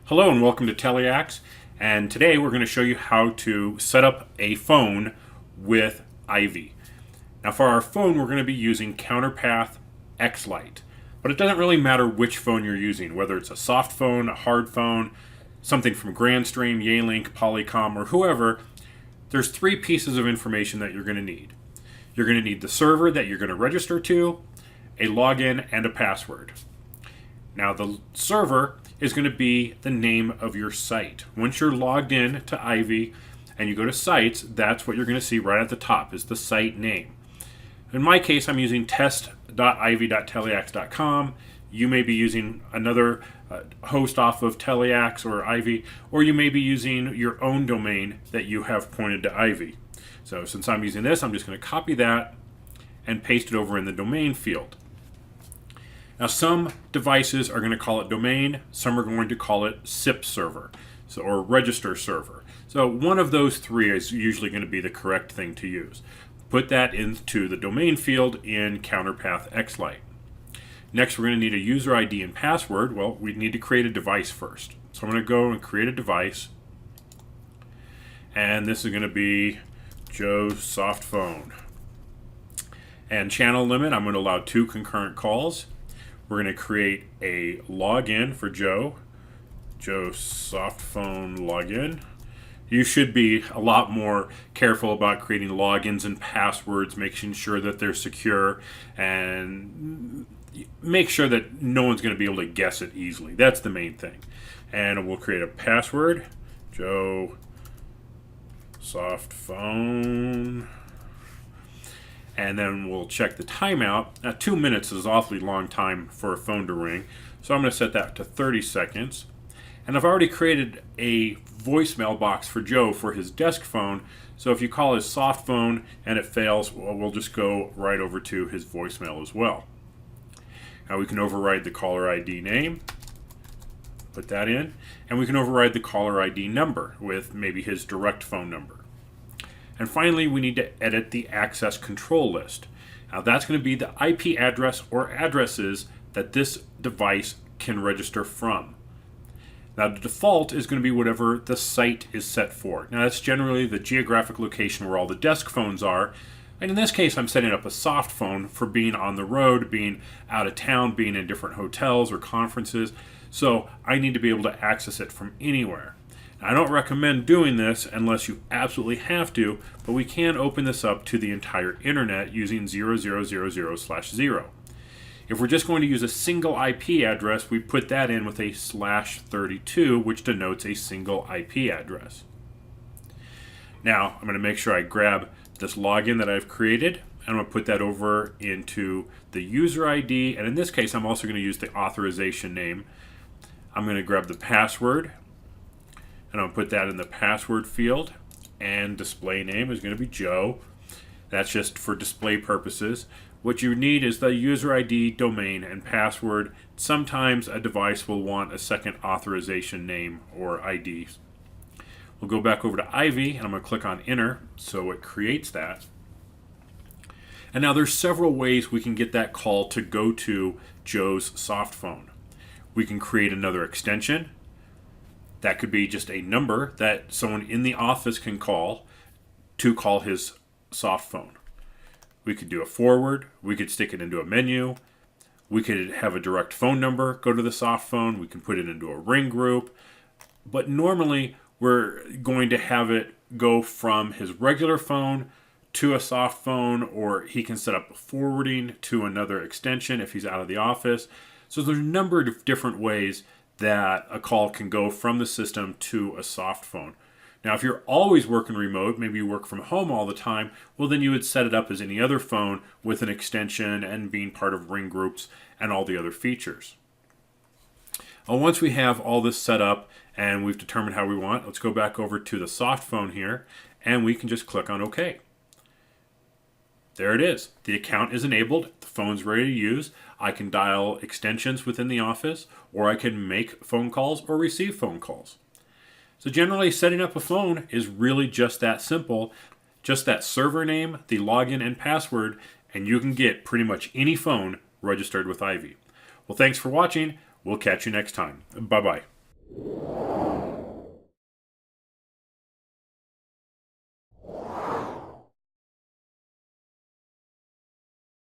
Hello and welcome to Teliax, and today we're going to show you how to set up a phone with Ivy. Now for our phone we're going to be using Counterpath X-Lite, but it doesn't really matter which phone you're using, whether it's a soft phone, a hard phone, something from Grandstream, Yealink, Polycom, or whoever. There's three pieces of information that you're going to need. You're going to need the server that you're going to register to, a login, and a password. Now the server is going to be the name of your site. Once you're logged in to Ivy and you go to sites, that's what you're going to see right at the top is the site name. In my case, I'm using test.ivy.teliax.com. You may be using another host off of Teliax or Ivy, or you may be using your own domain that you have pointed to Ivy. So since I'm using this, I'm just going to copy that and paste it over in the domain field. Now some devices are going to call it domain, some are going to call it SIP server, or register server. So one of those three is usually going to be the correct thing to use. Put that into the domain field in Counterpath X-Lite. Next we're going to need a user ID and password. Well, we need to create a device first. So I'm going to go and create a device. And this is going to be Joe's soft phone. And channel limit, I'm going to allow 2 concurrent calls. We're going to create a login for Joe's soft phone login. You should be a lot more careful about creating logins and passwords, making sure that they're secure, and make sure that no one's going to be able to guess it easily. That's the main thing. And we'll create a password, Joe soft phone. And then we'll check the timeout. Now 2 minutes is an awfully long time for a phone to ring, so I'm going to set that to 30 seconds. And I've already created a voicemail box for Joe for his desk phone, so if you call his soft phone and it fails, well, we'll just go right over to his voicemail as well. Now we can override the caller ID name, put that in, and we can override the caller ID number with maybe his direct phone number. And finally, we need to edit the access control list. Now that's going to be the IP address or addresses that this device can register from. Now the default is going to be whatever the site is set for. Now that's generally the geographic location where all the desk phones are. And in this case, I'm setting up a soft phone for being on the road, being out of town, being in different hotels or conferences. So I need to be able to access it from anywhere. I don't recommend doing this unless you absolutely have to, but we can open this up to the entire internet using 0000/0. If we're just going to use a single IP address, we put that in with a /32, which denotes a single IP address. Now, I'm going to make sure I grab this login that I've created, and I'm going to put that over into the user ID, and in this case, I'm also going to use the authorization name. I'm going to grab the password, and I'll put that in the password field, and display name is going to be Joe. That's just for display purposes. What you need is the user ID, domain, and password. Sometimes a device will want a second authorization name or ID. We'll go back over to Ivy, and I'm going to click on enter, so it creates that. And now there's several ways we can get that call to go to Joe's soft phone. We can create another extension. That could be just a number that someone in the office can call to call his soft phone. We could do a forward. We could stick it into a menu. We could have a direct phone number go to the soft phone. We can put it into a ring group. But normally we're going to have it go from his regular phone to a soft phone, or he can set up forwarding to another extension if he's out of the office. So there's a number of different ways that a call can go from the system to a soft phone. Now, if you're always working remote, maybe you work from home all the time, well, then you would set it up as any other phone with an extension and being part of ring groups and all the other features. Once we have all this set up and we've determined how we want, let's go back over to the soft phone here, and we can just click on OK. There it is. The account is enabled. The phone's ready to use. I can dial extensions within the office, or I can make phone calls or receive phone calls. So generally, setting up a phone is really just that simple. Just that server name, the login and password, and you can get pretty much any phone registered with Ivy. Well, thanks for watching. We'll catch you next time. Bye-bye.